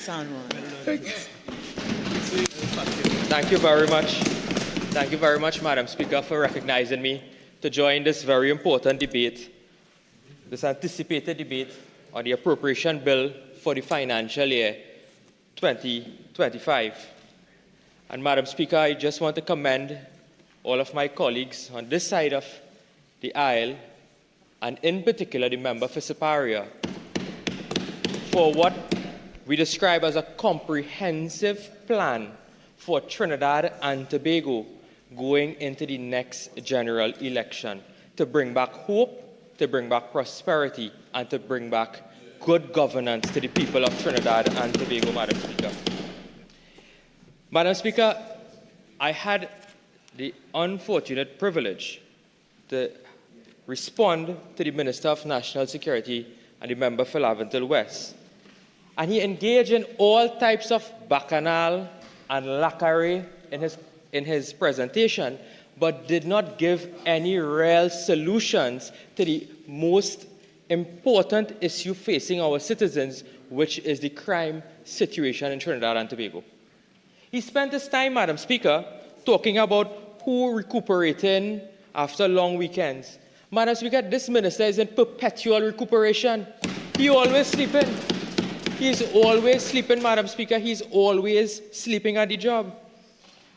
Thank you very much. Thank you very much, Madam Speaker, for recognizing me to join this very important debate, this anticipated debate on the appropriation bill for the financial year 2025. And Madam Speaker, I just want to commend all of my colleagues on this side of the aisle, and in particular the member for Barataria, for what we describe as a comprehensive plan for Trinidad and Tobago going into the next general election to bring back hope, to bring back prosperity, and to bring back good governance to the people of Trinidad and Tobago, Madam Speaker. Madam Speaker, I had the unfortunate privilege to respond to the Minister of National Security and the member for Laventille West. And he engaged in all types of bacchanal and lacquerie in his presentation, but did not give any real solutions to the most important issue facing our citizens, which is the crime situation in Trinidad and Tobago. He spent his time, Madam Speaker, talking about who recuperating after long weekends. Madam Speaker, this minister is in perpetual recuperation. He always sleeping. He's always sleeping, Madam Speaker. He's always sleeping at the job.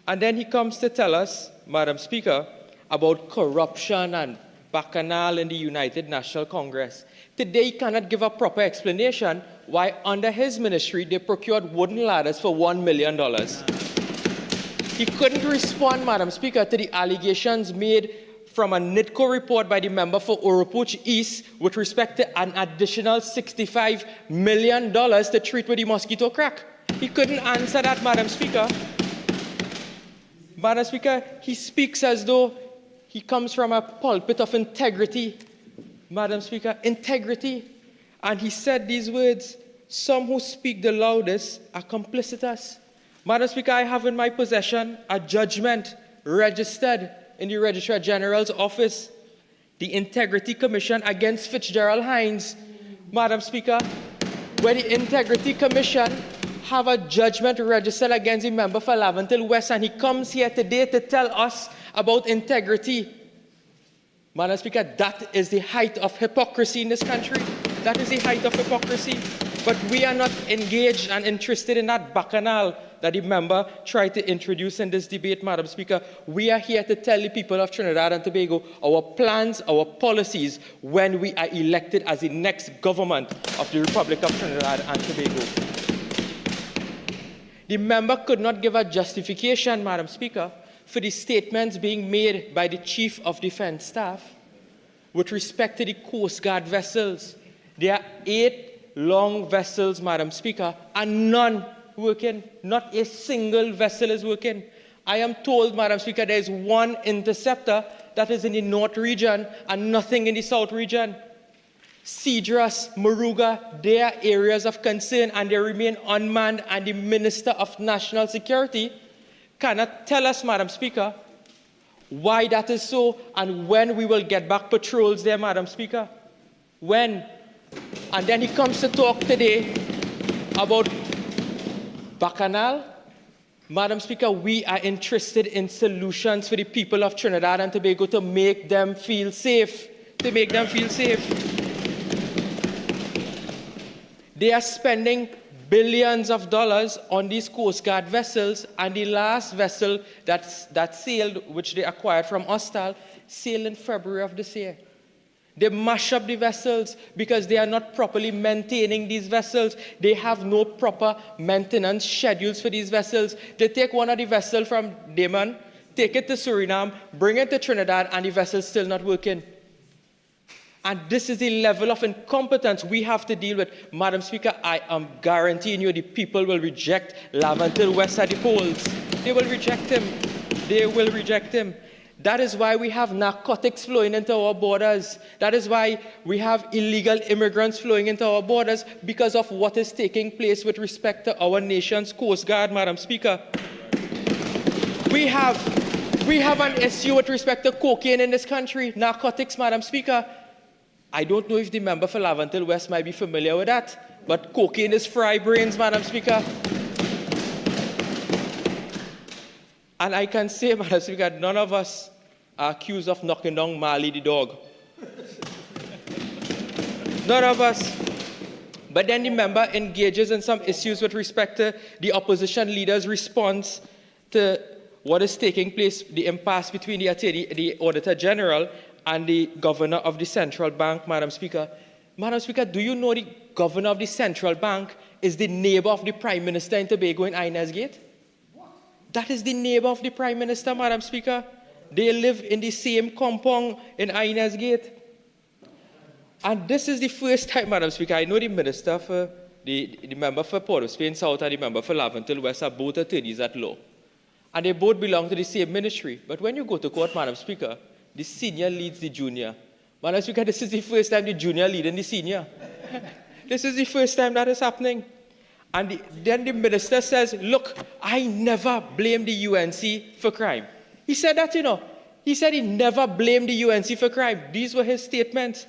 And then he comes to tell us, Madam Speaker, about corruption and bacchanal in the United National Congress. Today, he cannot give a proper explanation why under his ministry they procured wooden ladders for $1 million. He couldn't respond, Madam Speaker, to the allegations made from a NITCO report by the member for Oropuch East with respect to an additional $65 million to treat with the mosquito crack. He couldn't answer that, Madam Speaker. Madam Speaker, he speaks as though he comes from a pulpit of integrity. Madam Speaker, integrity. And he said these words, "Some who speak the loudest are complicitous." Madam Speaker, I have in my possession a judgment registered in the Registrar General's office, the Integrity Commission against Fitzgerald Hines. Madam Speaker, where the Integrity Commission have a judgment registered against the member for Laventille West, and he comes here today to tell us about integrity. Madam Speaker, that is the height of hypocrisy in this country. That is the height of hypocrisy. But we are not engaged and interested in that bacchanal that the member tried to introduce in this debate, Madam Speaker. We are here to tell the people of Trinidad and Tobago our plans, our policies, when we are elected as the next government of the Republic of Trinidad and Tobago. The member could not give a justification, Madam Speaker, for the statements being made by the Chief of Defence Staff with respect to the Coast Guard vessels. There are 8 long vessels, Madam Speaker, and none working. Not a single vessel is working. I am told, Madam Speaker, there is 1 interceptor that is in the North region and nothing in the South region. Cedras, Moruga, they are areas of concern and they remain unmanned, and the Minister of National Security cannot tell us, Madam Speaker, why that is so and when we will get back patrols there, Madam Speaker. When? And then he comes to talk today about bacchanal. Madam Speaker, we are interested in solutions for the people of Trinidad and Tobago to make them feel safe. To make them feel safe. They are spending billions of dollars on these Coast Guard vessels, and the last vessel that sailed, which they acquired from Hostal, sailed in February of this year. They mash up the vessels because they are not properly maintaining these vessels. They have no proper maintenance schedules for these vessels. They take one of the vessels from Daman, take it to Suriname, bring it to Trinidad, and the vessel is still not working. And this is the level of incompetence we have to deal with. Madam Speaker, I am guaranteeing you the people will reject Laventille West at the polls. They will reject him. They will reject him. That is why we have narcotics flowing into our borders. That is why we have illegal immigrants flowing into our borders, because of what is taking place with respect to our nation's Coast Guard, Madam Speaker. We have an issue with respect to cocaine in this country, narcotics, Madam Speaker. I don't know if the member for Laventille West might be familiar with that. but cocaine is fry brains, Madam Speaker. And I can say, Madam Speaker, none of us are accused of knocking down Marley the dog. None of us. But then the member engages in some issues with respect to the opposition leader's response to what is taking place, the impasse between the Auditor General and the Governor of the Central Bank, Madam Speaker. Madam Speaker, do you know the Governor of the Central Bank is the neighbor of the Prime Minister in Tobago in Inez Gate? That is the neighbor of the Prime Minister, Madam Speaker. They live in the same compound in Inez Gate. And this is the first time, Madam Speaker, I know the Minister for the member for Port of Spain South and the member for Laventille West are both attorneys at law. And they both belong to the same ministry. But when you go to court, Madam Speaker, the senior leads the junior. Madam Speaker, this is the first time the junior leading the senior. This is the first time that is happening. And then the minister says, look, I never blamed the UNC for crime. He said that, you know. He said he never blamed the UNC for crime. These were his statements.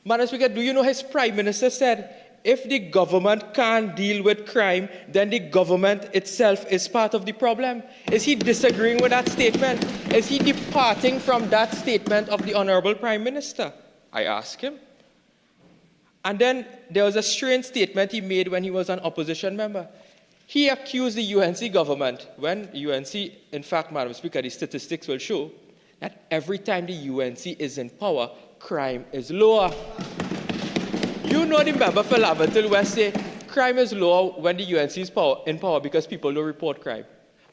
Madam Speaker, do you know his Prime Minister said, if the government can't deal with crime, then the government itself is part of the problem? Is he disagreeing with that statement? Is he departing from that statement of the Honorable Prime Minister? I ask him. And then there was a strange statement he made when he was an opposition member. He accused the UNC government, when UNC, in fact, Madam Speaker, the statistics will show that every time the UNC is in power, crime is lower. You know the member for Laventille West say crime is lower when the UNC is in power because people don't report crime.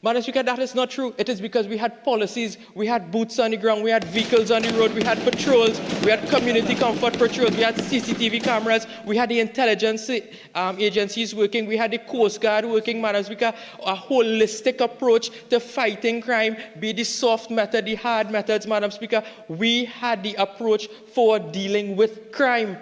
Madam Speaker, that is not true. It is because we had policies, we had boots on the ground, we had vehicles on the road, we had patrols, we had community comfort patrols, we had CCTV cameras, we had the intelligence agencies working, we had the Coast Guard working, Madam Speaker, a holistic approach to fighting crime, be the soft method, the hard methods, Madam Speaker. We had the approach for dealing with crime.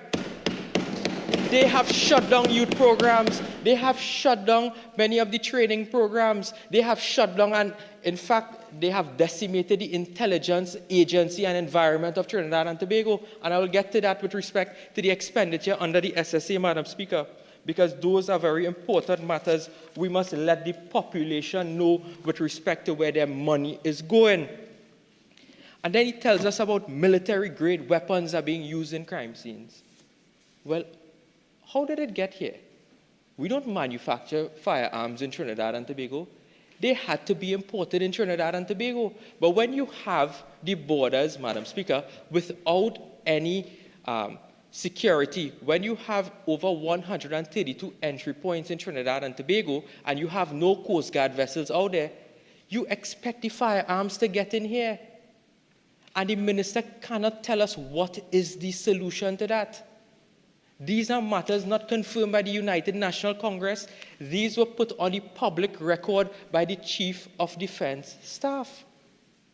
They have shut down youth programs. They have shut down many of the training programs. They have shut down, and in fact, they have decimated the intelligence agency and environment of Trinidad and Tobago. And I will get to that with respect to the expenditure under the SSA, Madam Speaker, because those are very important matters. We must let the population know with respect to where their money is going. And then he tells us about military-grade weapons are being used in crime scenes. Well, how did it get here? We don't manufacture firearms in Trinidad and Tobago. They had to be imported in Trinidad and Tobago. But when you have the borders, Madam Speaker, without any security, when you have over 132 entry points in Trinidad and Tobago, and you have no Coast Guard vessels out there, you expect the firearms to get in here. And the minister cannot tell us what is the solution to that. These are matters not confirmed by the United National Congress. These were put on the public record by the Chief of Defense Staff.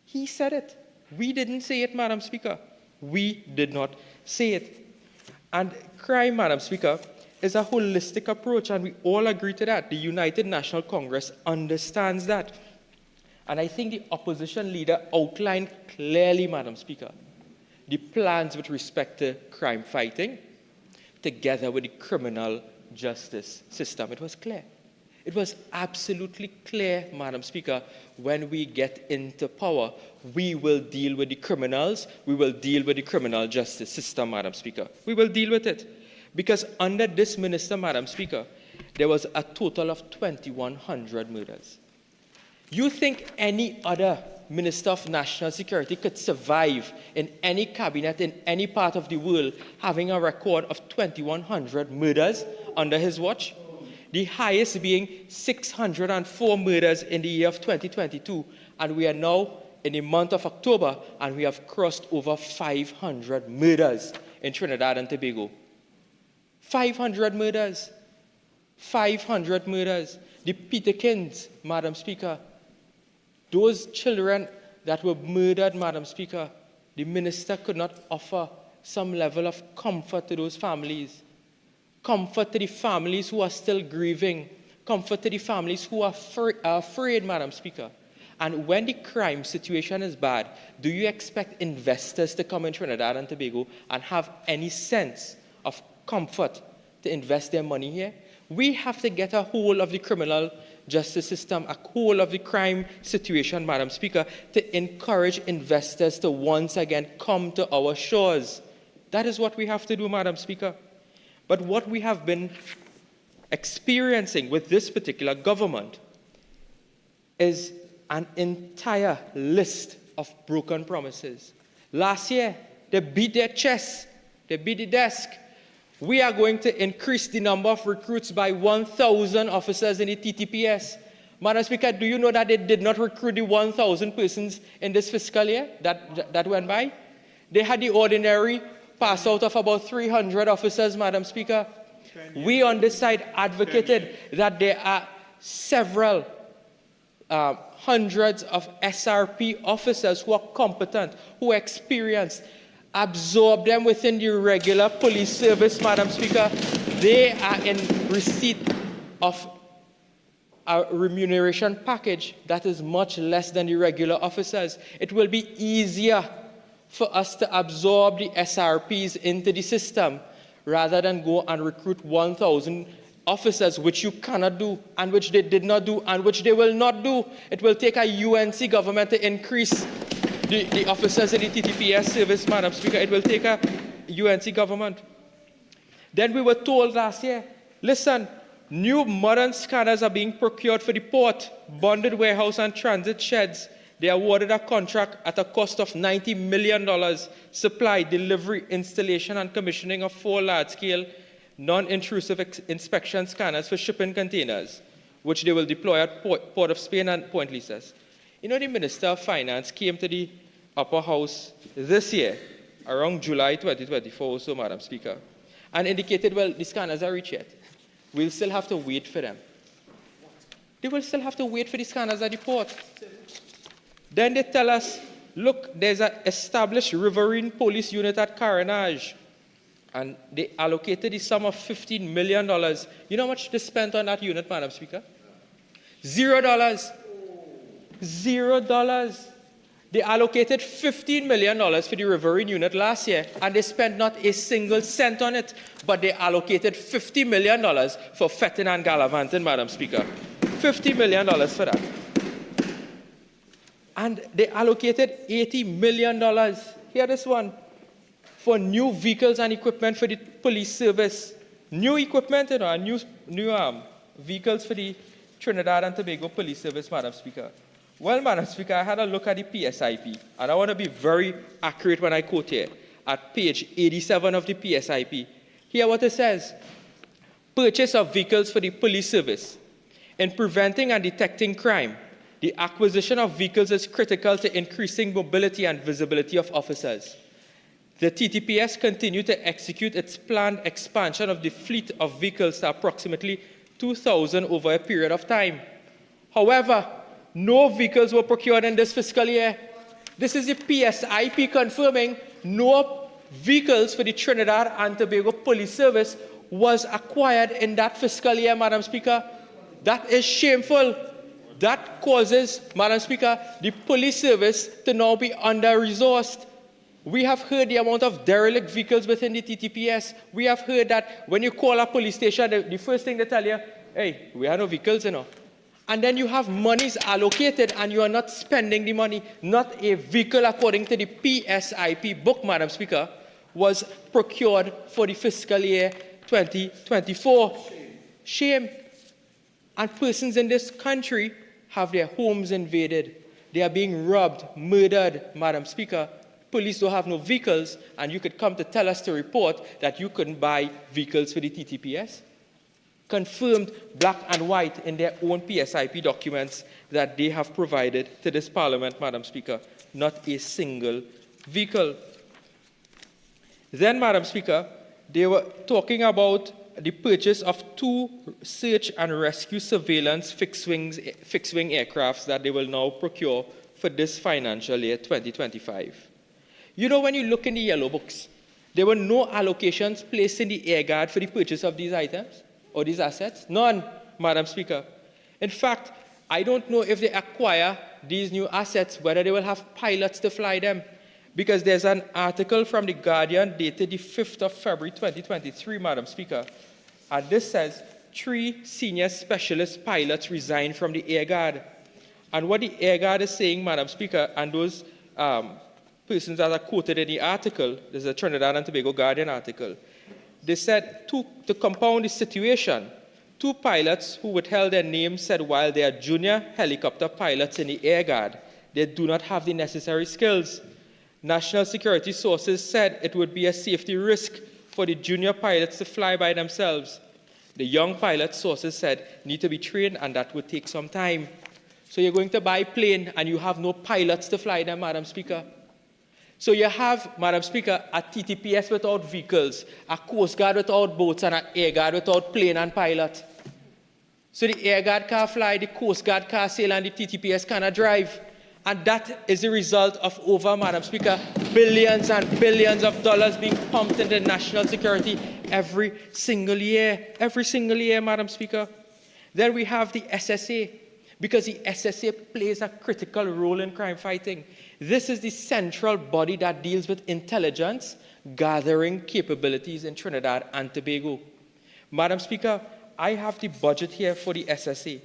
He said it. We didn't say it, Madam Speaker. We did not say it. And crime, Madam Speaker, is a holistic approach, and we all agree to that. The United National Congress understands that. And I think the opposition leader outlined clearly, Madam Speaker, the plans with respect to crime fighting, together with the criminal justice system. It was clear. It was absolutely clear, Madam Speaker, when we get into power, we will deal with the criminals, we will deal with the criminal justice system, Madam Speaker. We will deal with it. Because under this minister, Madam Speaker, there was a total of 2,100 murders. You think any other Minister of National Security could survive in any cabinet in any part of the world having a record of 2,100 murders under his watch? The highest being 604 murders in the year of 2022. And we are now in the month of October, and we have crossed over 500 murders in Trinidad and Tobago. 500 murders. 500 murders. The Peterkins, Madam Speaker, those children that were murdered, Madam Speaker, the minister could not offer some level of comfort to those families. Comfort to the families who are still grieving. Comfort to the families who are afraid, Madam Speaker. And when the crime situation is bad, do you expect investors to come in Trinidad and Tobago and have any sense of comfort to invest their money here. We have to get a hold of the criminal justice system, a hold of the crime situation, Madam Speaker, to encourage investors to once again come to our shores. That is what we have to do, Madam Speaker. But what we have been experiencing with this particular government is an entire list of broken promises. Last year, they beat their chest, they beat the desk. We are going to increase the number of recruits by 1,000 officers in the TTPS. Madam Speaker, do you know that they did not recruit the 1,000 persons in this fiscal year that went by? They had the ordinary pass out of about 300 officers, Madam Speaker. We on this side advocated that there are several hundreds of SRP officers who are competent, who are experienced. Absorb them within the regular police service, Madam Speaker. They are in receipt of a remuneration package that is much less than the regular officers. It will be easier for us to absorb the SRPs into the system rather than go and recruit 1,000 officers, which you cannot do, and which they did not do, and which they will not do. It will take a UNC government to increase the officers in the TTPS service, Madam Speaker. It will take a UNC government. Then we were told last year, listen, new modern scanners are being procured for the port, bonded warehouse and transit sheds. They awarded a contract at a cost of $90 million, supply, delivery, installation and commissioning of 4 large-scale, non-intrusive inspection scanners for shipping containers, which they will deploy at Port of Spain and Point Lisas. You know, the Minister of Finance came to the Upper House this year, around July 2024 or so, Madam Speaker, and indicated, well, the scanners are reached yet. We'll still have to wait for them. They will still have to wait for the scanners at the port. Then they tell us, look, there's an established riverine police unit at Carenage, and they allocated the sum of $15 million. You know how much they spent on that unit, Madam Speaker? $0. $0. They allocated $15 million for the riverine unit last year, and they spent not a single cent on it, but they allocated $50 million for fetting and gallivanting, Madam Speaker. $50 million for that. And they allocated $80 million, hear this one, for new vehicles and equipment for the police service. New equipment, you know, and new vehicles for the Trinidad and Tobago Police Service, Madam Speaker. Well, Madam Speaker, I had a look at the PSIP, and I want to be very accurate when I quote here. At page 87 of the PSIP, hear what it says. Purchase of vehicles for the police service. In preventing and detecting crime, the acquisition of vehicles is critical to increasing mobility and visibility of officers. The TTPS continued to execute its planned expansion of the fleet of vehicles to approximately 2,000 over a period of time. However, no vehicles were procured in this fiscal year. This is the PSIP confirming no vehicles for the Trinidad and Tobago Police Service was acquired in that fiscal year, Madam Speaker. That is shameful. That causes, Madam Speaker, the police service to now be under-resourced. We have heard the amount of derelict vehicles within the TTPS. We have heard that when you call a police station, the first thing they tell you, hey, we have no vehicles, you know. And then you have monies allocated and you are not spending the money. Not a vehicle, according to the PSIP book, Madam Speaker, was procured for the fiscal year 2024. Shame. And persons in this country have their homes invaded. They are being robbed, murdered, Madam Speaker. Police don't have no vehicles, and you could come to tell us to report that you couldn't buy vehicles for the TTPS. Confirmed black and white in their own PSIP documents that they have provided to this Parliament, Madam Speaker. Not a single vehicle. Then, Madam Speaker, they were talking about the purchase of 2 search and rescue surveillance fixed-wing aircrafts that they will now procure for this financial year, 2025. You know, when you look in the yellow books, there were no allocations placed in the air guard for the purchase of these items or these assets. None, Madam Speaker. In fact, I don't know if they acquire these new assets, whether they will have pilots to fly them. Because there's an article from The Guardian dated the 5th of February 2023, Madam Speaker, And this says 3 senior specialist pilots resigned from the Air Guard. And what the Air Guard is saying, Madam Speaker, and those persons that are quoted in the article, there's a Trinidad and Tobago Guardian article, they said to compound the situation, 2 pilots who withheld their names said while they are junior helicopter pilots in the Air Guard, they do not have the necessary skills. National security sources said it would be a safety risk for the junior pilots to fly by themselves. The young pilots, sources said, need to be trained, and that would take some time. So you're going to buy a plane and you have no pilots to fly them, Madam Speaker. So you have, Madam Speaker, a TTPS without vehicles, a Coast Guard without boats, and an Air Guard without plane and pilot. So the Air Guard can't fly, the Coast Guard can't sail, and the TTPS cannot drive. And that is the result of over, Madam Speaker, billions and billions of dollars being pumped into national security every single year, Madam Speaker. Then we have the SSA, because the SSA plays a critical role in crime fighting. This is the central body that deals with intelligence gathering capabilities in Trinidad and Tobago. Madam Speaker, I have the budget here for the SSA.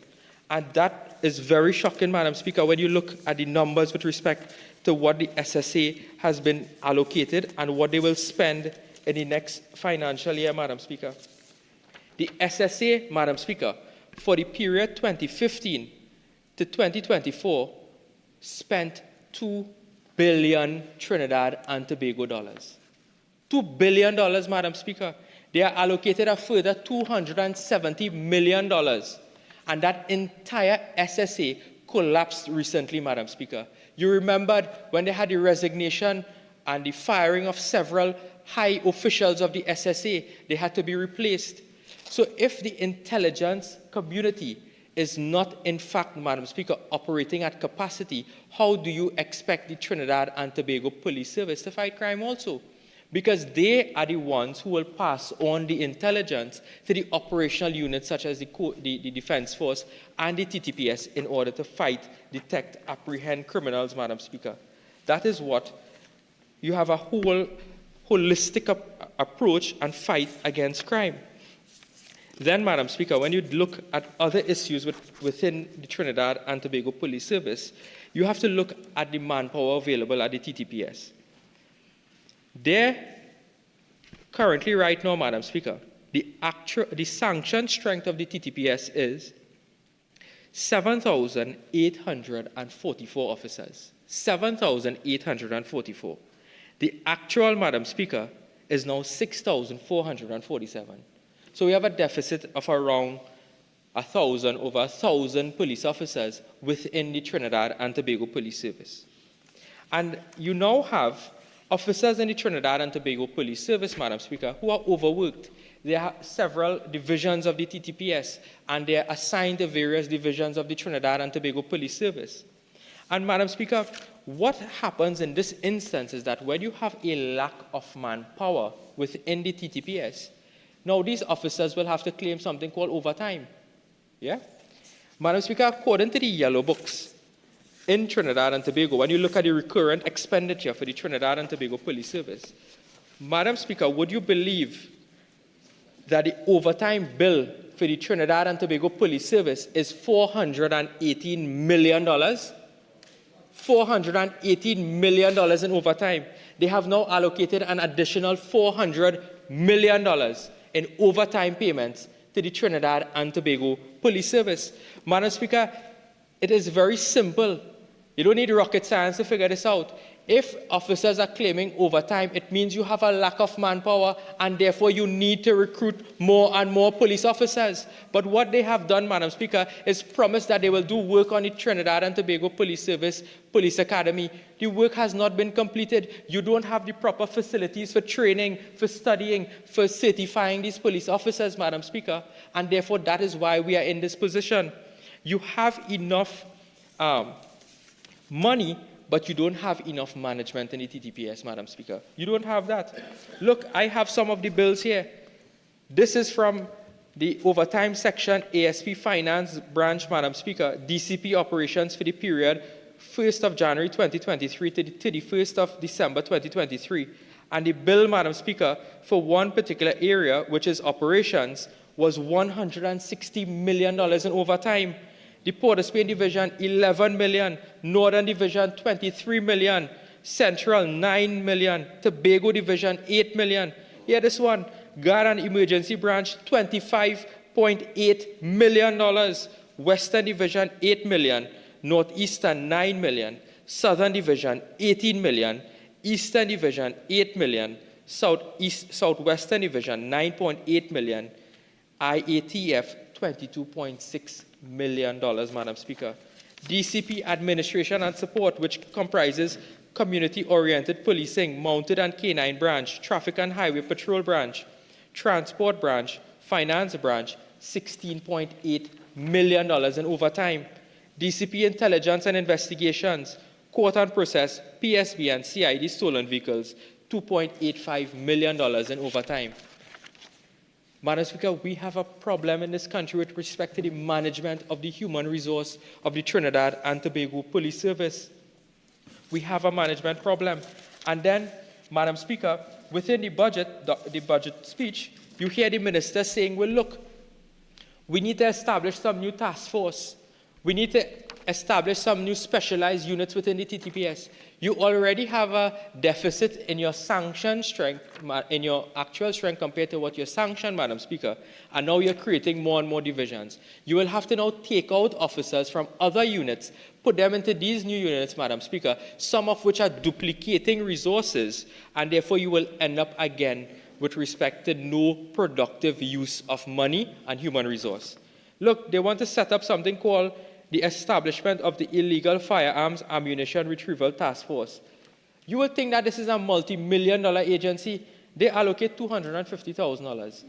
And that is very shocking, Madam Speaker, when you look at the numbers with respect to what the SSA has been allocated and what they will spend in the next financial year, Madam Speaker. The SSA, Madam Speaker, for the period 2015 to 2024, spent $2 billion Trinidad and Tobago dollars. $2 billion, Madam Speaker. They are allocated a further $270 million. And that entire SSA collapsed recently, Madam Speaker. You remembered when they had the resignation and the firing of several high officials of the SSA, they had to be replaced. So if the intelligence community is not, in fact, Madam Speaker, operating at capacity, how do you expect the Trinidad and Tobago Police Service to fight crime also? Because they are the ones who will pass on the intelligence to the operational units such as the Defense Force and the TTPS in order to fight, detect, apprehend criminals, Madam Speaker. That is what you have a whole holistic approach and fight against crime. Then, Madam Speaker, when you look at other issues within the Trinidad and Tobago Police Service, you have to look at the manpower available at the TTPS. There, currently right now, Madam Speaker, the sanctioned strength of the TTPS is 7,844 officers. 7,844. The actual, Madam Speaker, is now 6,447. So we have a deficit of around 1,000, over 1,000 police officers within the Trinidad and Tobago Police Service. And you now have officers in the Trinidad and Tobago Police Service, Madam Speaker, who are overworked. There are several divisions of the TTPS, and they are assigned to various divisions of the Trinidad and Tobago Police Service. And, Madam Speaker, what happens in this instance is that when you have a lack of manpower within the TTPS, now these officers will have to claim something called overtime. Yeah? Madam Speaker, according to the yellow books, in Trinidad and Tobago, when you look at the recurrent expenditure for the Trinidad and Tobago Police Service, Madam Speaker, would you believe that the overtime bill for the Trinidad and Tobago Police Service is $418 million? $418 million in overtime. They have now allocated an additional $400 million in overtime payments to the Trinidad and Tobago Police Service. Madam Speaker, it is very simple. You don't need rocket science to figure this out. If officers are claiming overtime, it means you have a lack of manpower, and therefore you need to recruit more and more police officers. But what they have done, Madam Speaker, is promise that they will do work on the Trinidad and Tobago Police Service Police Academy. The work has not been completed. You don't have the proper facilities for training, for studying, for certifying these police officers, Madam Speaker, and therefore that is why we are in this position. You have enough money, but you don't have enough management in the TTPS, Madam Speaker. You don't have that. Look, I have some of the bills here. This is from the overtime section, ASP Finance Branch, Madam Speaker, DCP operations for the period 1st of January 2023 to the 31st of December 2023. And the bill, Madam Speaker, for one particular area, which is operations, was $160 million in overtime. The Port of Spain Division, 11 million. Northern Division, 23 million. Central, 9 million. Tobago Division, 8 million. Here this one, Guard and Emergency Branch, $25.8 million. Western Division, 8 million. Northeastern, 9 million. Southern Division, 18 million. Eastern Division, 8 million. Southwestern Division, 9.8 million. IATF, $22.6 million, Madam Speaker. DCP Administration and Support, which comprises Community-Oriented Policing, Mounted and Canine Branch, Traffic and Highway Patrol Branch, Transport Branch, Finance Branch, $16.8 million in overtime. DCP Intelligence and Investigations, Court and Process, PSB and CID Stolen Vehicles, $2.85 million in overtime. Madam Speaker, we have a problem in this country with respect to the management of the human resource of the Trinidad and Tobago Police Service. We have a management problem. And then, Madam Speaker, within the budget speech, you hear the minister saying, well, look, we need to establish some new task force. We need to establish some new specialized units within the TTPS. You already have a deficit in your sanction strength, in your actual strength compared to what you're sanctioned, Madam Speaker, and now you're creating more and more divisions. You will have to now take out officers from other units, put them into these new units, Madam Speaker, some of which are duplicating resources, and therefore you will end up again with respect to no productive use of money and human resource. Look, they want to set up something called the establishment of the Illegal Firearms Ammunition Retrieval Task Force. You would think that this is a multi-million-dollar agency. They allocate $250,000.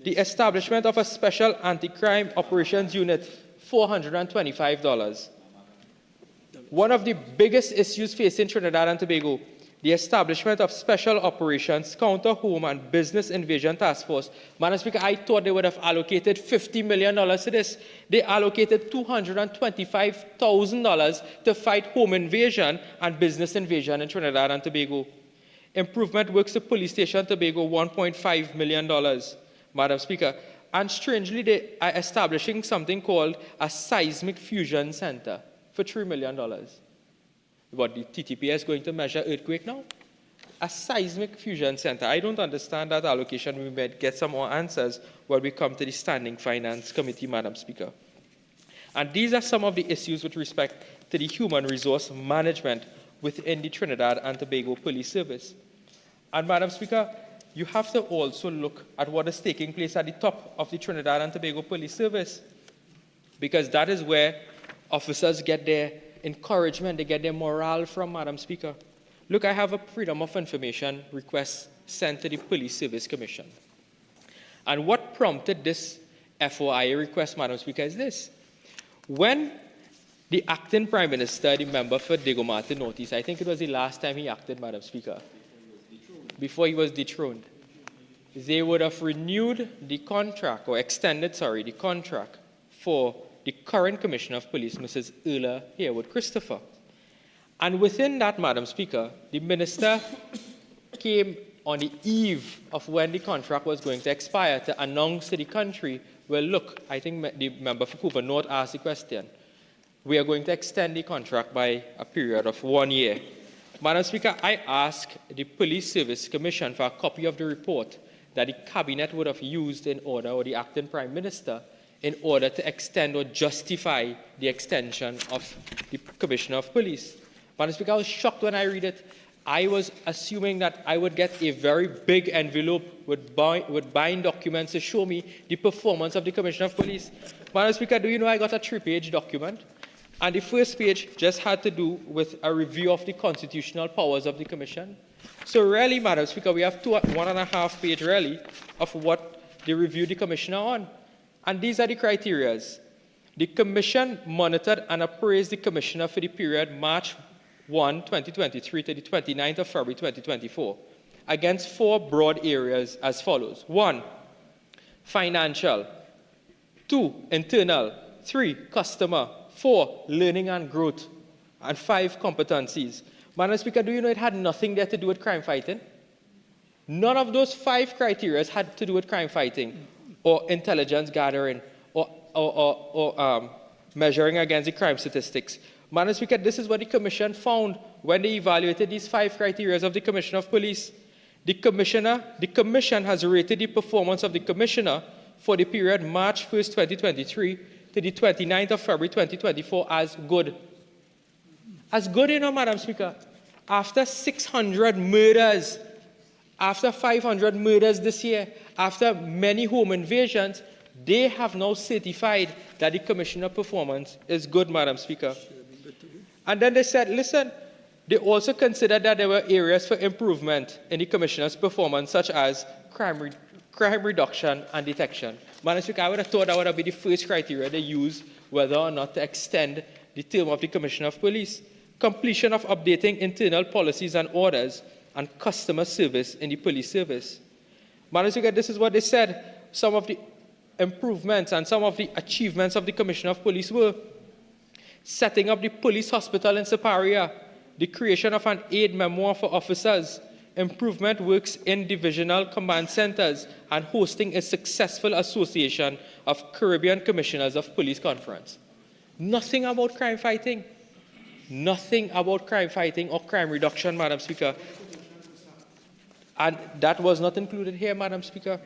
The establishment of a Special Anti-Crime Operations Unit, $425. One of the biggest issues facing Trinidad and Tobago, the establishment of Special Operations Counter Home and Business Invasion Task Force. Madam Speaker, I thought they would have allocated $50 million to this. They allocated $225,000 to fight home invasion and business invasion in Trinidad and Tobago. Improvement works to Police Station Tobago, $1.5 million, Madam Speaker. And strangely, they are establishing something called a Seismic Fusion Center for $3 million. What, the TTPS is going to measure earthquake now? A seismic fusion center. I don't understand that allocation. We might get some more answers when we come to the Standing Finance Committee, Madam Speaker. And these are some of the issues with respect to the human resource management within the Trinidad and Tobago Police Service. And Madam Speaker, you have to also look at what is taking place at the top of the Trinidad and Tobago Police Service, because that is where officers get their encouragement, they get their morale from, Madam Speaker. Look, I have a Freedom of Information request sent to the Police Service Commission. And what prompted this FOIA request, Madam Speaker, is this. When the acting Prime Minister, the member for Diego Martin Northeast, I think it was the last time he acted, Madam Speaker, before he was dethroned, they would have renewed the contract, or extended, the contract for the current Commissioner of Police, Mrs. Erla Harewood Christopher. And within that, Madam Speaker, the Minister came on the eve of when the contract was going to expire to announce to the country, well, look, I think the member for Cooper North asked the question, we are going to extend the contract by a period of 1 year. Madam Speaker, I asked the Police Service Commission for a copy of the report that the Cabinet would have used in order, or the acting Prime Minister, in order to extend or justify the extension of the Commissioner of Police. Madam Speaker, I was shocked when I read it. I was assuming that I would get a very big envelope with bind documents to show me the performance of the Commissioner of Police. Madam Speaker, do you know I got a 3-page document? And the first page just had to do with a review of the constitutional powers of the Commission. So really, Madam Speaker, we have 1.5 page really of what they reviewed the Commissioner on. And these are the criteria. The Commission monitored and appraised the Commissioner for the period March 1, 2023 to the 29th of February 2024 against 4 broad areas as follows. 1, financial. 2, internal. 3, customer. 4, learning and growth. And 5, competencies. Madam Speaker, do you know it had nothing there to do with crime fighting? None of those 5 criteria had to do with crime fighting. or intelligence gathering or measuring against the crime statistics. Madam Speaker, this is what the Commission found when they evaluated these 5 criteria of the Commissioner of Police. The Commission has rated the performance of the Commissioner for the period March 1st, 2023 to the 29th of February 2024 as good. As good, Madam Speaker. After 600 murders, after 500 murders this year, after many home invasions, they have now certified that the Commissioner performance is good, Madam Speaker. And then they said, listen, they also considered that there were areas for improvement in the Commissioner's performance, such as crime reduction and detection. Madam Speaker, I would have thought that would be the first criteria they use whether or not to extend the term of the Commissioner of Police. Completion of updating internal policies and orders and customer service in the police service. Madam Speaker, this is what they said. Some of the improvements and some of the achievements of the Commissioner of Police were setting up the police hospital in Barataria, the creation of an aid memoir for officers, improvement works in divisional command centers, and hosting a successful association of Caribbean Commissioners of Police conference. Nothing about crime fighting. Nothing about crime fighting or crime reduction, Madam Speaker. And that was not included here, Madam Speaker,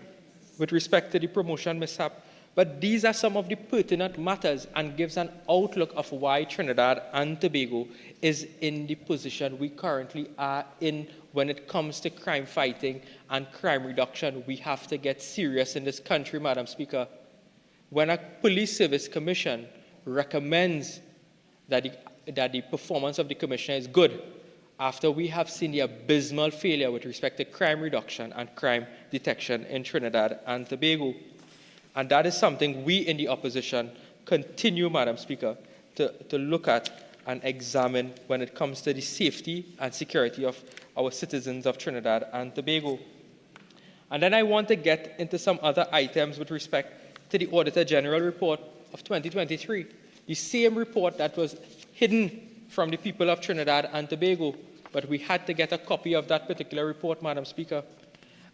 with respect to the promotion mishap. But these are some of the pertinent matters and gives an outlook of why Trinidad and Tobago is in the position we currently are in when it comes to crime fighting and crime reduction. We have to get serious in this country, Madam Speaker. When a police service commission recommends that the performance of the commissioner is good, after we have seen the abysmal failure with respect to crime reduction and crime detection in Trinidad and Tobago. And that is something we in the opposition continue, Madam Speaker, to look at and examine when it comes to the safety and security of our citizens of Trinidad and Tobago. And then I want to get into some other items with respect to the Auditor General report of 2023, the same report that was hidden from the people of Trinidad and Tobago, but we had to get a copy of that particular report, Madam Speaker.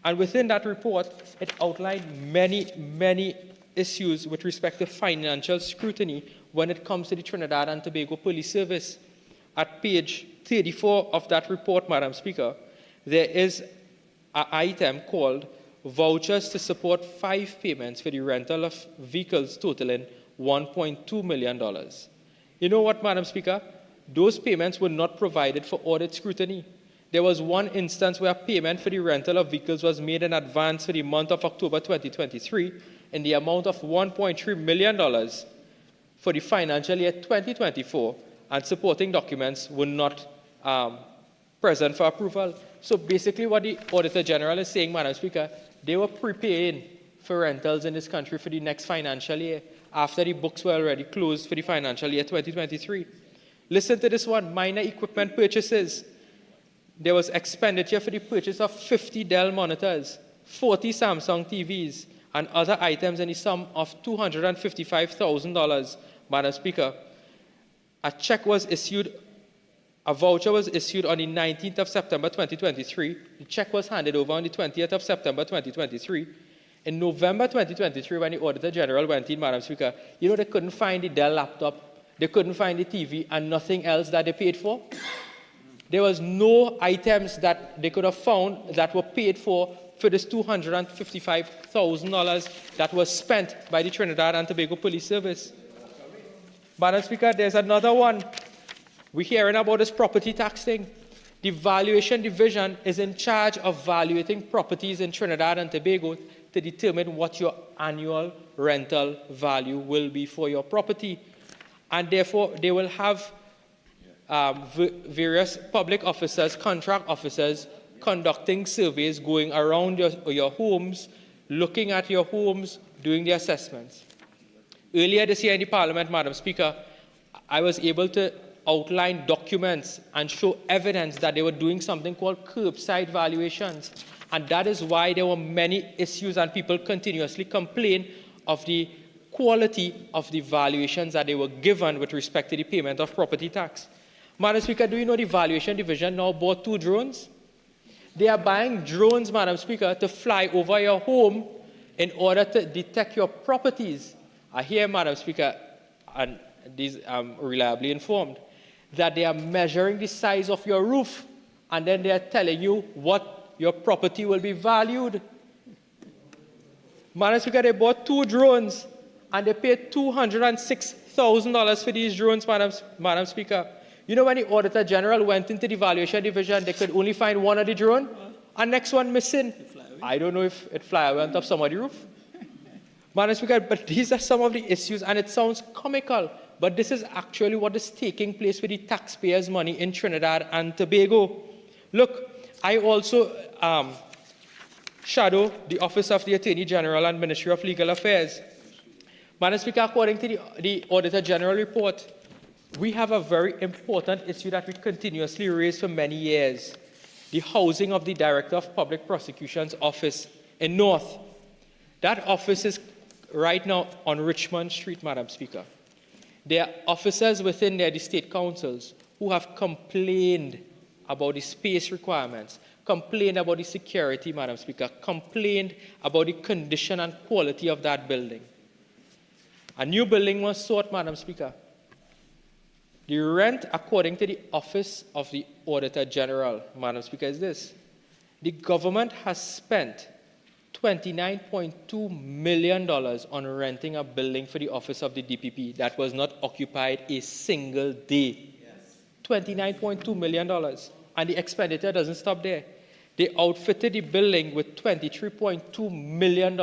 And within that report, it outlined many issues with respect to financial scrutiny when it comes to the Trinidad and Tobago Police Service. At page 34 of that report, Madam Speaker, there is an item called vouchers to support 5 payments for the rental of vehicles totaling $1.2 million. You know what, Madam Speaker? Those payments were not provided for audit scrutiny. There was one instance where payment for the rental of vehicles was made in advance for the month of October 2023 in the amount of $1.3 million for the financial year 2024, and supporting documents were not present for approval. So basically what the Auditor General is saying, Madam Speaker, they were prepaying for rentals in this country for the next financial year after the books were already closed for the financial year 2023. Listen to this one, minor equipment purchases. There was expenditure for the purchase of 50 Dell monitors, 40 Samsung TVs, and other items in the sum of $255,000, Madam Speaker. A voucher was issued on the 19th of September 2023. The check was handed over on the 20th of September 2023. In November 2023, when the Auditor General went in, Madam Speaker, you know they couldn't find the Dell laptop, they couldn't find the TV, and nothing else that they paid for? There was no items that they could have found that were paid for this $255,000 that was spent by the Trinidad and Tobago Police Service. Madam Speaker, there's another one. We're hearing about this property tax thing. The Valuation Division is in charge of valuating properties in Trinidad and Tobago to determine what your annual rental value will be for your property. And therefore, they will have various public officers, contract officers, conducting surveys, going around your homes, looking at your homes, doing the assessments. Earlier this year in the Parliament, Madam Speaker, I was able to outline documents and show evidence that they were doing something called curbside valuations. And that is why there were many issues and people continuously complain of the quality of the valuations that they were given with respect to the payment of property tax. Madam Speaker, do you know the Valuation Division now bought 2 drones? They are buying drones, Madam Speaker, to fly over your home in order to detect your properties. I hear, Madam Speaker, and these I'm reliably informed, that they are measuring the size of your roof, and then they are telling you what your property will be valued. Madam Speaker, they bought 2 drones, and they paid $206,000 for these drones, Madam Speaker. You know, when the Auditor General went into the valuation division, they could only find one of the drone, and next one missing. I don't know if it fly away on top of somebody's roof. Madam Speaker, but these are some of the issues, and it sounds comical, but this is actually what is taking place with the taxpayers' money in Trinidad and Tobago. Look, I also shadow the Office of the Attorney General and Ministry of Legal Affairs. Madam Speaker, according to the Auditor General report, we have a very important issue that we continuously raise for many years: the housing of the Director of Public Prosecution's office in North. That office is right now on Richmond Street, Madam Speaker. There are officers within there, the state councils, who have complained about the space requirements, complained about the security, Madam Speaker, complained about the condition and quality of that building. A new building was sought, Madam Speaker. The rent, according to the Office of the Auditor General, Madam Speaker, is this: the government has spent $29.2 million on renting a building for the office of the DPP that was not occupied a single day. Yes. $29.2 million. And the expenditure doesn't stop there. They outfitted the building with $23.2 million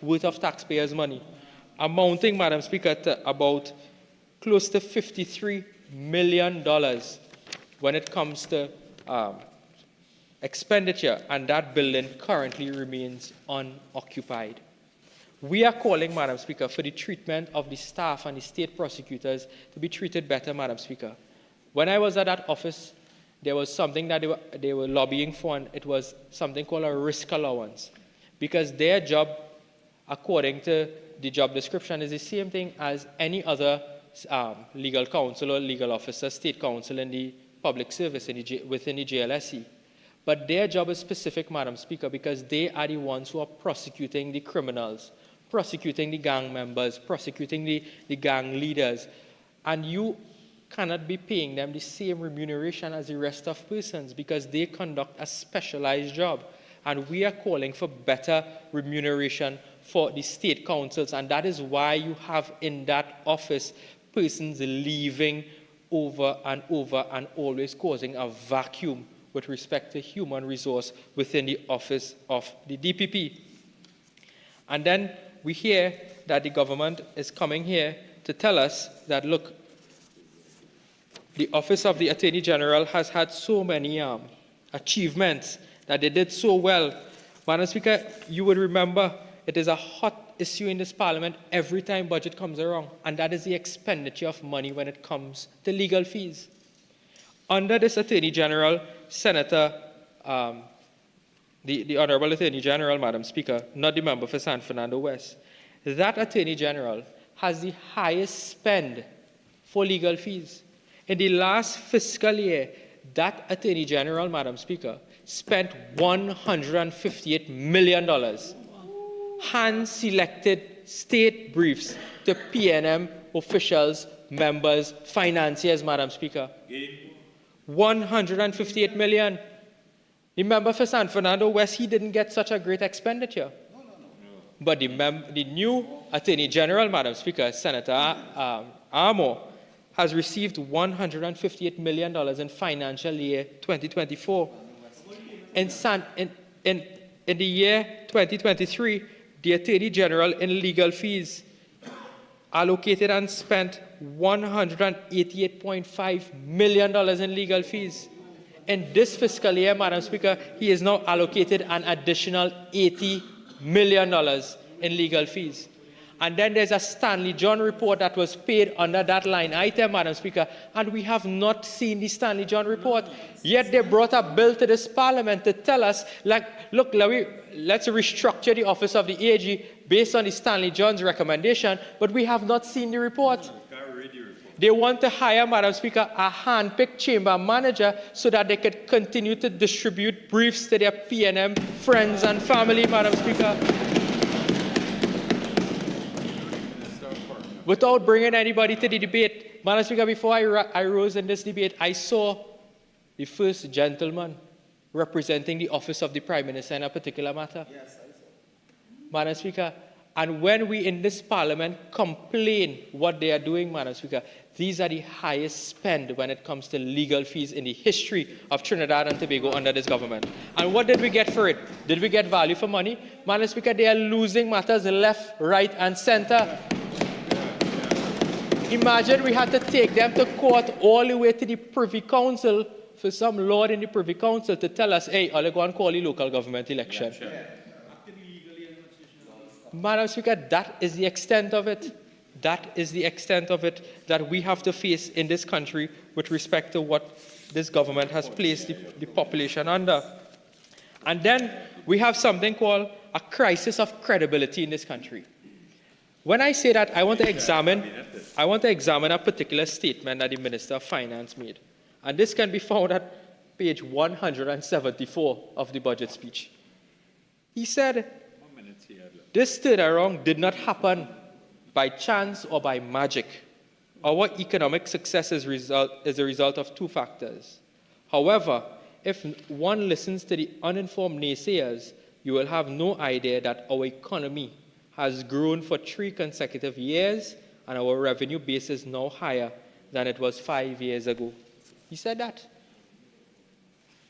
worth of taxpayers' money, amounting, Madam Speaker, to about close to $53 million when it comes to expenditure, and that building currently remains unoccupied. We are calling, Madam Speaker, for the treatment of the staff and the state prosecutors to be treated better, Madam Speaker. When I was at that office, there was something that they were lobbying for, and it was something called a risk allowance, because their job, according to the job description, is the same thing as any other legal counsel or legal officer, state counsel in the public service within the JLSE. But their job is specific, Madam Speaker, because they are the ones who are prosecuting the criminals, prosecuting the gang members, prosecuting the gang leaders. And you cannot be paying them the same remuneration as the rest of persons because they conduct a specialized job. And we are calling for better remuneration for the state councils. And that is why you have in that office persons leaving over and always causing a vacuum with respect to human resource within the office of the DPP. And then we hear that the government is coming here to tell us that, look, the Office of the Attorney General has had so many achievements, that they did so well. Madam Speaker, you would remember it is a hot issue in this Parliament every time budget comes around, and that is the expenditure of money when it comes to legal fees. Under this Attorney General, Senator, the Honorable Attorney General, Madam Speaker, not the member for San Fernando West, that Attorney General has the highest spend for legal fees. In the last fiscal year, that Attorney General, Madam Speaker, spent $158 million, hand-selected state briefs to PNM officials, members, financiers, Madam Speaker. $158 million. The member for San Fernando West, he didn't get such a great expenditure. But the new Attorney General, Madam Speaker, Senator Armour, has received $158 million in financial year 2024. In the year 2023, the Attorney General in legal fees allocated and spent $188.5 million in legal fees. In this fiscal year, Madam Speaker, he is now allocated an additional $80 million in legal fees. And then there's a Stanley John report that was paid under that line item, Madam Speaker, and we have not seen the Stanley John report. Yet they brought a bill to this Parliament to tell us, like, look, let's restructure the office of the AG based on the Stanley John's recommendation, but we have not seen the report. They want to hire, Madam Speaker, a hand-picked chamber manager so that they could continue to distribute briefs to their PNM friends and family, Madam Speaker. without bringing anybody to the debate, Madam Speaker, before I rose in this debate, I saw the first gentleman representing the office of the Prime Minister in a particular matter. Yes, I saw. Madam Speaker, and when we in this Parliament complain what they are doing, Madam Speaker, these are the highest spend when it comes to legal fees in the history of Trinidad and Tobago under this government. And what did we get for it? Did we get value for money? Madam Speaker, they are losing matters left, right, and center. Imagine we had to take them to court all the way to the Privy Council for some lord in the Privy Council to tell us, hey, I'll go and call the local government election. Madam Speaker, that is the extent of it. That is the extent of it that we have to face in this country with respect to what this government has placed the population under. And then we have something called a crisis of credibility in this country. When I say that, I want to examine a particular statement that the Minister of Finance made. And this can be found at page 174 of the budget speech. He said, this turnaround did not happen by chance or by magic. Our economic success is a result of two factors. However, if one listens to the uninformed naysayers, you will have no idea that our economy has grown for 3 consecutive years and our revenue base is now higher than it was 5 years ago. He said that.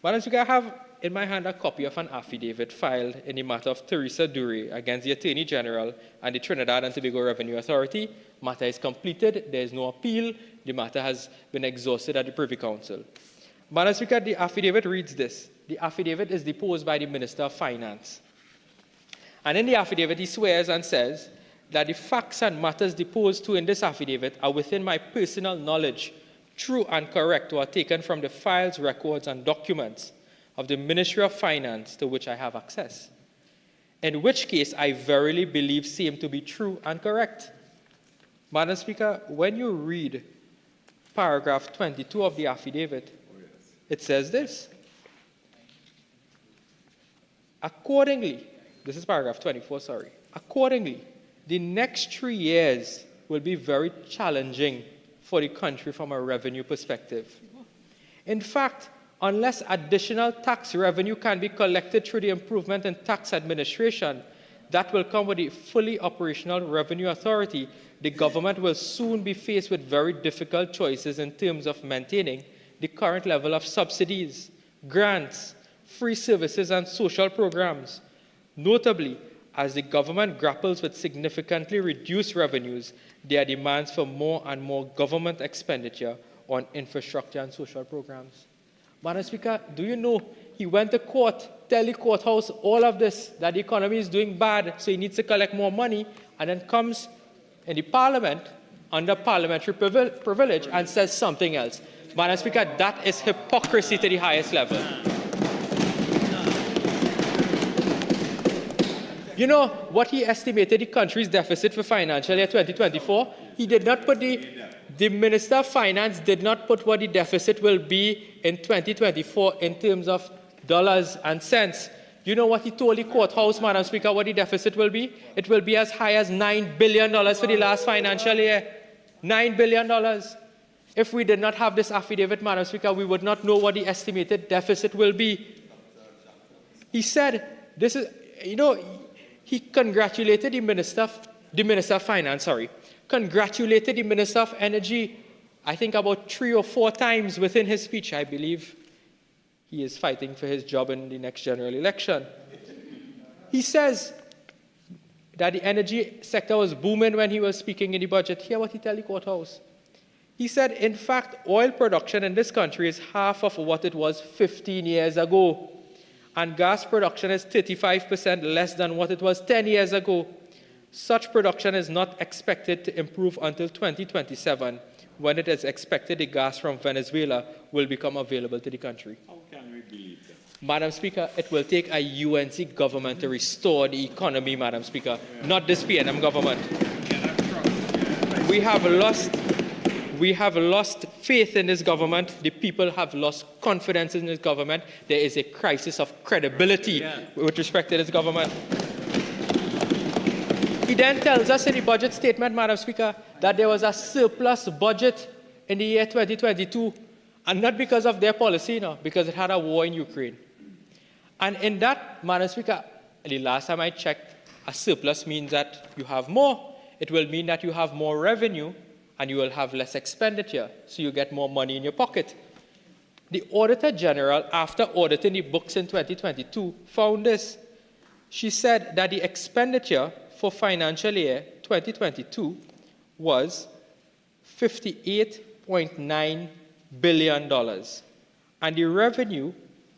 Madam Speaker, I have in my hand a copy of an affidavit filed in the matter of Teresa Dure against the Attorney General and the Trinidad and Tobago Revenue Authority. Matter is completed. There is no appeal. The matter has been exhausted at the Privy Council. Madam Speaker, the affidavit reads this. The affidavit is deposed by the Minister of Finance. And in the affidavit, he swears and says that the facts and matters deposed to in this affidavit are within my personal knowledge, true and correct, or are taken from the files, records, and documents of the Ministry of Finance to which I have access, in which case I verily believe same to be true and correct. Madam Speaker, when you read paragraph 22 of the affidavit, it says this. Accordingly, this is paragraph 24, sorry. Accordingly, the next 3 years will be very challenging for the country from a revenue perspective. In fact, unless additional tax revenue can be collected through the improvement in tax administration that will come with the fully operational revenue authority, the government will soon be faced with very difficult choices in terms of maintaining the current level of subsidies, grants, free services, and social programs. Notably, as the government grapples with significantly reduced revenues, there are demands for more and more government expenditure on infrastructure and social programs. Madam Speaker, do you know he went to court, tell the courthouse all of this, that the economy is doing bad, so he needs to collect more money, and then comes in the Parliament under parliamentary privilege and says something else. Madam Speaker, that is hypocrisy to the highest level. You know what he estimated the country's deficit for financial year 2024? He did not put the Minister of Finance did not put what the deficit will be in 2024 in terms of dollars and cents. You know what he told the courthouse, Madam Speaker, what the deficit will be? It will be as high as $9 billion for the last financial year. $9 billion. If we did not have this affidavit, Madam Speaker, we would not know what the estimated deficit will be. He said, this is, you know, he congratulated the Minister of Finance, congratulated the Minister of Energy, I think about 3 or 4 times within his speech. I believe he is fighting for his job in the next general election. He says that the energy sector was booming when he was speaking in the budget. Hear what he told the courthouse. He said, in fact, oil production in this country is half of what it was 15 years ago. And gas production is 35% less than what it was 10 years ago. Such production is not expected to improve until 2027, when it is expected the gas from Venezuela will become available to the country. How can we believe that? Madam Speaker, it will take a UNC government to restore the economy, Madam Speaker, not this PNM government. We have lost faith in this government. The people have lost confidence in this government. There is a crisis of credibility with respect to this government. He then tells us in the budget statement, Madam Speaker, that there was a surplus budget in the year 2022, and not because of their policy, no, because it had a war in Ukraine. And in that, Madam Speaker, the last time I checked, a surplus means that you have more. It will mean that you have more revenue and you will have less expenditure, so you get more money in your pocket. The Auditor General, after auditing the books in 2022, found this. She said that the expenditure for financial year 2022 was $58.9 billion, and the revenue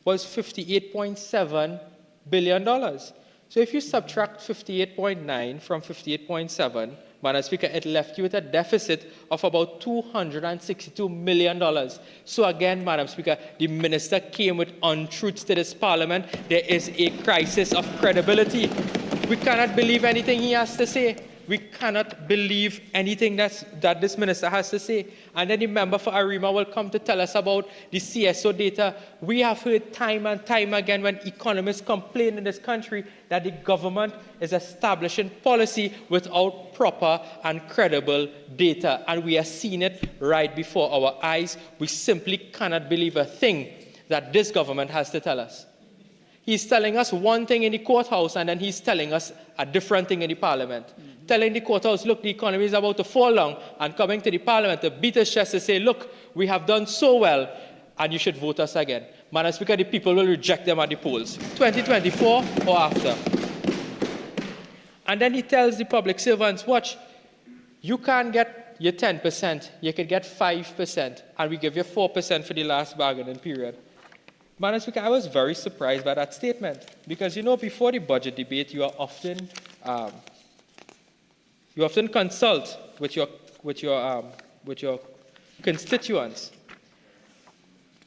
was $58.7 billion. So if you subtract 58.9 from 58.7, Madam Speaker, it left you with a deficit of about $262 million. So again, Madam Speaker, the minister came with untruths to this parliament. There is a crisis of credibility. We cannot believe anything he has to say. We cannot believe anything that this minister has to say. And then the member for Arima will come to tell us about the CSO data. We have heard time and time again when economists complain in this country that the government is establishing policy without proper and credible data. And we are seeing it right before our eyes. We simply cannot believe a thing that this government has to tell us. He's telling us one thing in the courthouse, and then he's telling us a different thing in the parliament. Telling the courthouse, look, the economy is about to fall down, and coming to the parliament to beat his chest to say, look, we have done so well, and you should vote us again. Madam Speaker, the people will reject them at the polls, 2024 or after. And then he tells the public servants, watch, you can't get your 10%, you could get 5%, and we give you 4% for the last bargaining period. Madam Speaker, I was very surprised by that statement, because, you know, before the budget debate, you often consult with your constituents.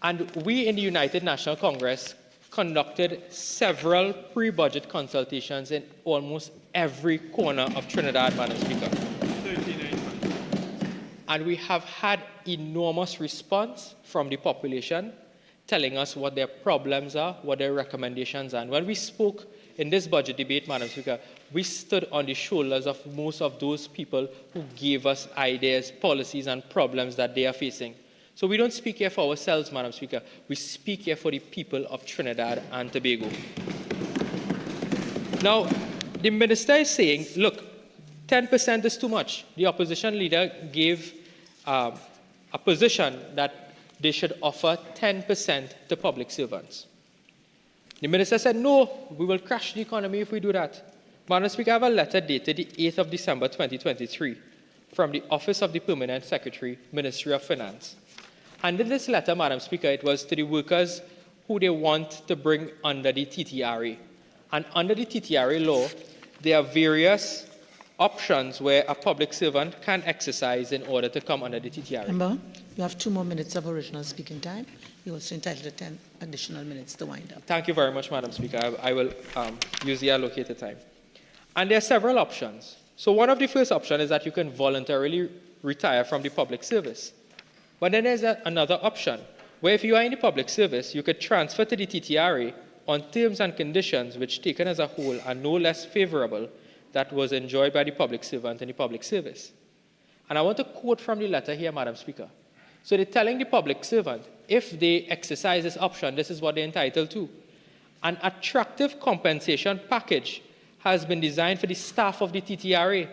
And we in the United National Congress conducted several pre-budget consultations in almost every corner of Trinidad, Madam Speaker. 39. And we have had enormous response from the population telling us what their problems are, what their recommendations are. And when we spoke in this budget debate, Madam Speaker, we stood on the shoulders of most of those people who gave us ideas, policies, and problems that they are facing. So we don't speak here for ourselves, Madam Speaker. We speak here for the people of Trinidad and Tobago. Now, the minister is saying, look, 10% is too much. The opposition leader gave a position that they should offer 10% to public servants. The minister said, no, we will crash the economy if we do that. Madam Speaker, I have a letter dated the 8th of December 2023 from the Office of the Permanent Secretary, Ministry of Finance. And in this letter, Madam Speaker, it was to the workers who they want to bring under the TTRA. And under the TTRA law, there are various options where a public servant can exercise in order to come under the TTRA. Member, you have 2 more minutes of original speaking time. You're also entitled to 10 additional minutes to wind up. Thank you very much, Madam Speaker. I will use the allocated time. And there are several options. So one of the first options is that you can voluntarily retire from the public service. But then there's another option, where if you are in the public service, you could transfer to the TTRA on terms and conditions which, taken as a whole, are no less favorable that was enjoyed by the public servant in the public service. And I want to quote from the letter here, Madam Speaker. So they're telling the public servant, if they exercise this option, this is what they're entitled to. An attractive compensation package has been designed for the staff of the TTRA.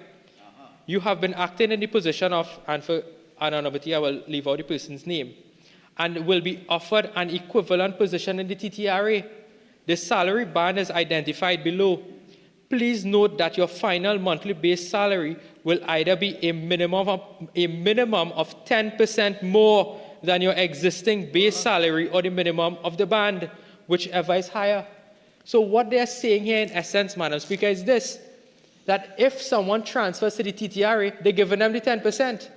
You have been acting in the position of, and for anonymity, I will leave out the person's name, and will be offered an equivalent position in the TTRA. The salary band is identified below. Please note that your final monthly base salary will either be a minimum of 10% more than your existing base salary or the minimum of the band, whichever is higher. So what they're saying here in essence, Madam Speaker, is this, that if someone transfers to the TTRA, they're giving them the 10%.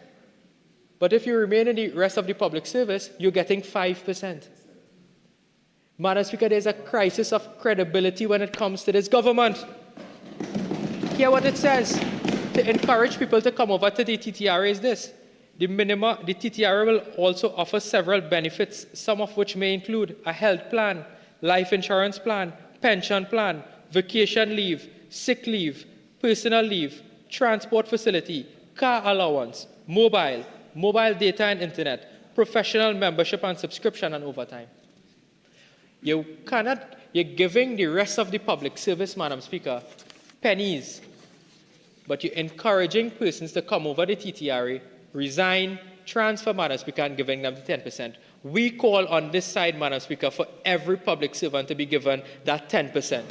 But if you remain in the rest of the public service, you're getting 5%. Madam Speaker, there's a crisis of credibility when it comes to this government. Hear what it says. To encourage people to come over to the TTRA is this. The TTRA will also offer several benefits, some of which may include a health plan, life insurance plan, pension plan, vacation leave, sick leave, personal leave, transport facility, car allowance, mobile data and internet, professional membership and subscription and overtime. You're giving the rest of the public service, Madam Speaker, pennies, but you're encouraging persons to come over the TTRA, resign, transfer, Madam Speaker, and giving them the 10%. We call on this side, Madam Speaker, for every public servant to be given that 10%.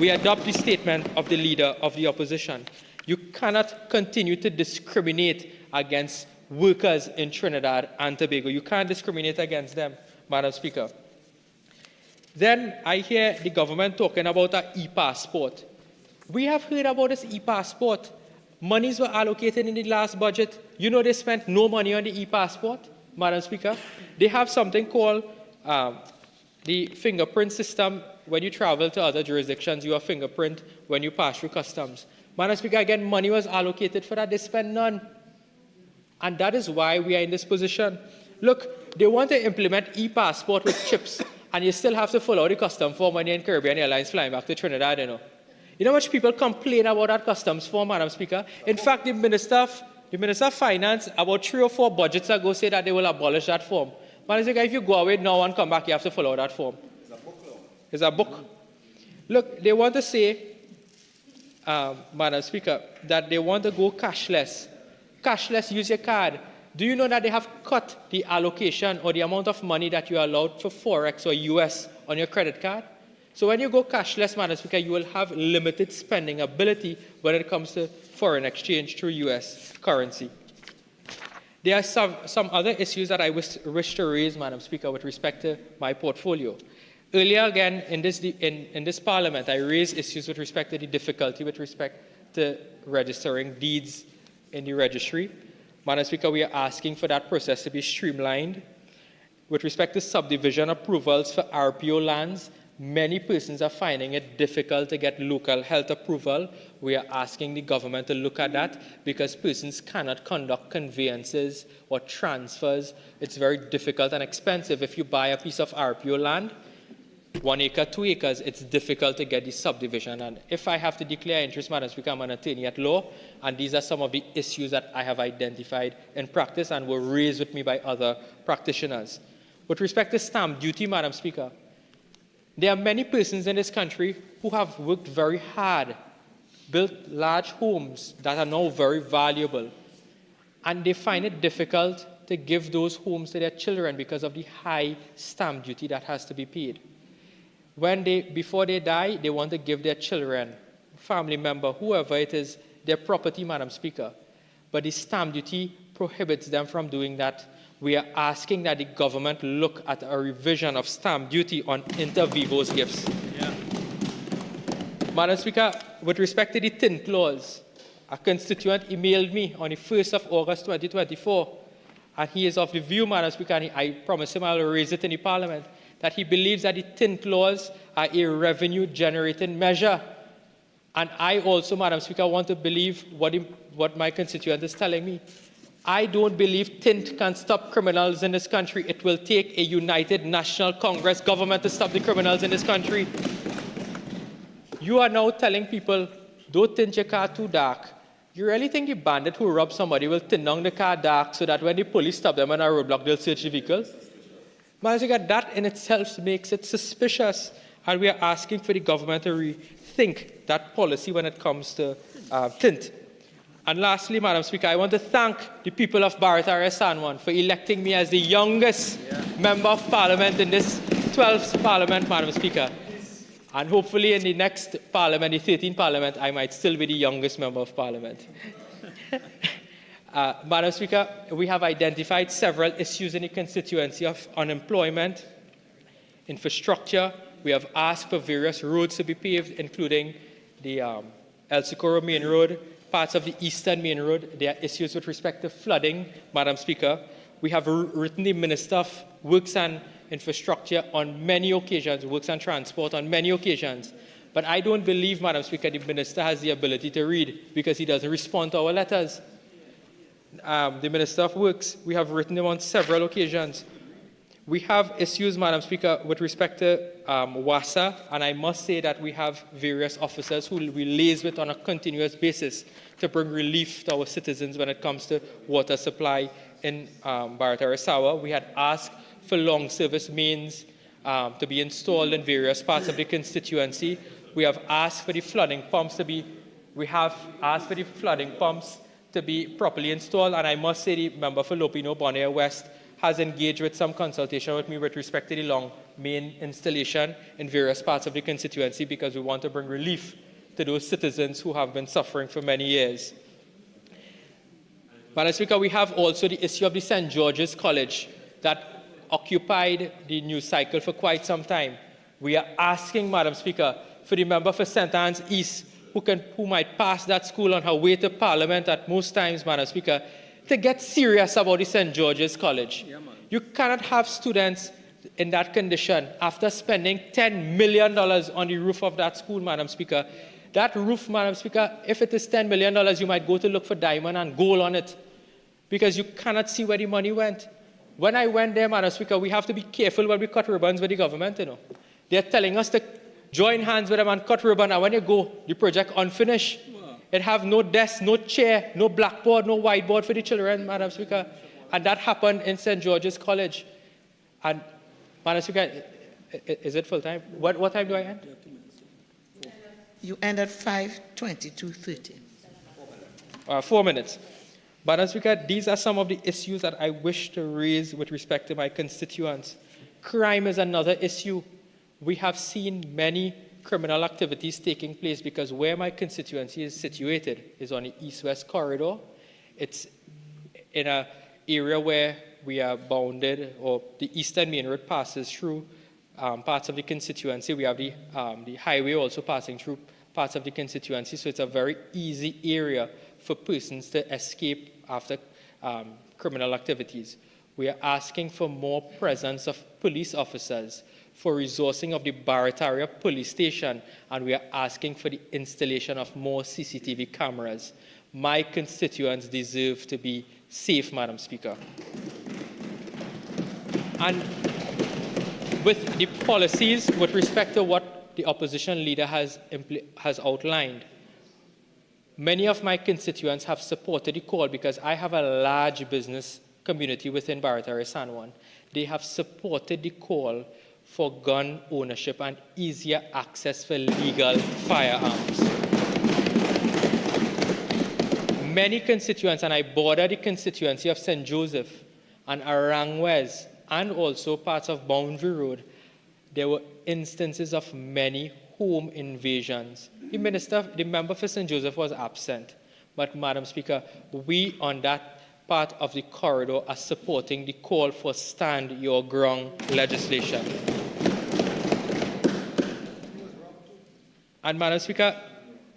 We adopt the statement of the leader of the opposition. You cannot continue to discriminate against workers in Trinidad and Tobago. You can't discriminate against them, Madam Speaker. Then I hear the government talking about an e-passport. We have heard about this e-passport. Monies were allocated in the last budget. You know they spent no money on the e-passport, Madam Speaker. They have something called the fingerprint system. When you travel to other jurisdictions, you have fingerprint when you pass through customs. Madam Speaker, again, money was allocated for that. They spent none. And that is why we are in this position. Look, they want to implement e-passport with chips, and you still have to follow the custom form when you're in Caribbean Airlines flying back to Trinidad, you know. You know how much people complain about that customs form, Madam Speaker? In fact, the Minister of Finance, about 3 or 4 budgets ago, said that they will abolish that form. Madam Speaker, if you go away now and come back, you have to follow that form. It's a book law. It's a book. Look, they want to say, Madam Speaker, that they want to go cashless. Cashless, use your card. Do you know that they have cut the allocation or the amount of money that you are allowed for Forex or US on your credit card? So when you go cashless, Madam Speaker, you will have limited spending ability when it comes to foreign exchange through US currency. There are some other issues that I wish to raise, Madam Speaker, with respect to my portfolio. Earlier, again, in this Parliament, I raised issues with respect to the difficulty with respect to registering deeds in the registry. Madam Speaker, we are asking for that process to be streamlined. With respect to subdivision approvals for RPO lands, many persons are finding it difficult to get local health approval. We are asking the government to look at that because persons cannot conduct conveyances or transfers. It's very difficult and expensive. If you buy a piece of RPO land, 1 acre, 2 acres, it's difficult to get the subdivision. And if I have to declare interest, Madam Speaker, I'm an attorney at law, and these are some of the issues that I have identified in practice and were raised with me by other practitioners. With respect to stamp duty, Madam Speaker, there are many persons in this country who have worked very hard, built large homes that are now very valuable, and they find it difficult to give those homes to their children because of the high stamp duty that has to be paid. Before they die, they want to give their children, family member, whoever it is, their property, Madam Speaker. But the stamp duty prohibits them from doing that. We are asking that the government look at a revision of stamp duty on inter vivos gifts. Yeah. Madam Speaker, with respect to the tin clause, a constituent emailed me on the 1st of August 2024, and he is of the view, Madam Speaker, and I promise him I will raise it in the Parliament, that he believes that the tin clause are a revenue-generating measure. And I also, Madam Speaker, want to believe what my constituent is telling me. I don't believe tint can stop criminals in this country. It will take a united national Congress government to stop the criminals in this country. You are now telling people, don't tint your car too dark. You really think the bandit who robbed somebody will tint down the car dark so that when the police stop them on a roadblock, they'll search the vehicle? Madam Speaker, that in itself makes it suspicious, and we are asking for the government to rethink that policy when it comes to tint. And lastly, Madam Speaker, I want to thank the people of Barataria San Juan for electing me as the youngest member of Parliament in this 12th Parliament, Madam Speaker. And hopefully in the next Parliament, the 13th Parliament, I might still be the youngest member of Parliament. Madam Speaker, we have identified several issues in the constituency of unemployment, infrastructure. We have asked for various roads to be paved, including the El Socorro Main Road, parts of the Eastern Main Road. There are issues with respect to flooding, Madam Speaker. We have written the Minister of Works and Infrastructure on many occasions, Works and Transport on many occasions. But I don't believe, Madam Speaker, the Minister has the ability to read because he doesn't respond to our letters. The Minister of Works, we have written him on several occasions. We have issues, Madam Speaker, with respect to WASA, and I must say that we have various officers who we liaise with on a continuous basis to bring relief to our citizens when it comes to water supply in Barataria Sawa. We had asked for long service mains to be installed in various parts of the constituency. We have asked for the flooding pumps to be properly installed, and I must say the member for Lopino Bonaire West has engaged with some consultation with me with respect to the long main installation in various parts of the constituency because we want to bring relief to those citizens who have been suffering for many years. Madam Speaker, we have also the issue of the St. George's College that occupied the news cycle for quite some time. We are asking, Madam Speaker, for the member for St. Anne's East, who might pass that school on her way to Parliament at most times, Madam Speaker, to get serious about the St. George's College. Yeah, you cannot have students in that condition after spending $10 million on the roof of that school, Madam Speaker. That roof, Madam Speaker, if it is $10 million, you might go to look for diamond and gold on it because you cannot see where the money went. When I went there, Madam Speaker, we have to be careful when we cut ribbons with the government, you know. They're telling us to join hands with them and cut ribbon, and when you go, the project unfinished. Wow. It have no desk, no chair, no blackboard, no whiteboard for the children, Madam Speaker. And that happened in St. George's College. And, Madam Speaker, is it full time? What time do I end? You end at 5:22:30. 4 minutes. Madam Speaker, these are some of the issues that I wish to raise with respect to my constituents. Crime is another issue. We have seen many criminal activities taking place because where my constituency is situated is on the east-west corridor. It's in an area where we are bounded, or the Eastern Main Road passes through parts of the constituency. We have the highway also passing through parts of the constituency, so it's a very easy area for persons to escape after criminal activities. We are asking for more presence of police officers, for resourcing of the Barataria police station, and we are asking for the installation of more CCTV cameras. My constituents deserve to be safe, Madam Speaker. And with the policies with respect to what the opposition leader has outlined, many of my constituents have supported the call because I have a large business community within Barataria San Juan. They have supported the call for gun ownership and easier access for legal firearms. Many constituents, and I border the constituency of St. Joseph and Arangwes and also parts of Boundary Road, there were instances of many home invasions. The member for St. Joseph was absent, but Madam Speaker, we on that part of the corridor are supporting the call for Stand Your Ground legislation. And Madam Speaker,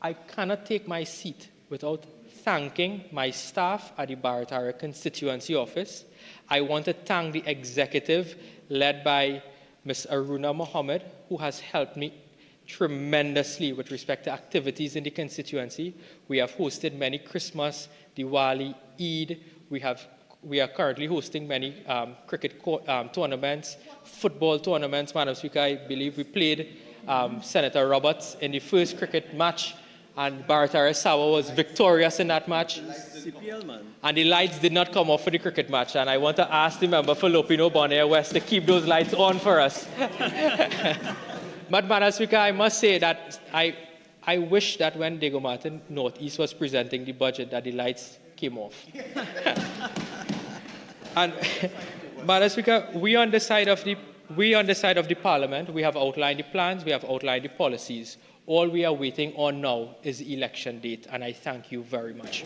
I cannot take my seat without thanking my staff at the Barataria Constituency Office. I want to thank the executive led by Ms. Aruna Mohammed, who has helped me tremendously with respect to activities in the constituency. We have hosted many Christmas, Diwali, Eid. We are currently hosting many cricket tournaments, football tournaments. Madam Speaker, I believe we played Senator Roberts in the first cricket match, and Barataria Sawa was victorious in that match. And the lights did not come off for the cricket match, and I want to ask the member for Lopino Bonaire West to keep those lights on for us. But Madam Speaker, I must say that I wish that when Diego Martin Northeast was presenting the budget that the lights came off. And Madam Speaker, we on the side of the Parliament, we have outlined the plans, we have outlined the policies. All we are waiting on now is the election date, and I thank you very much.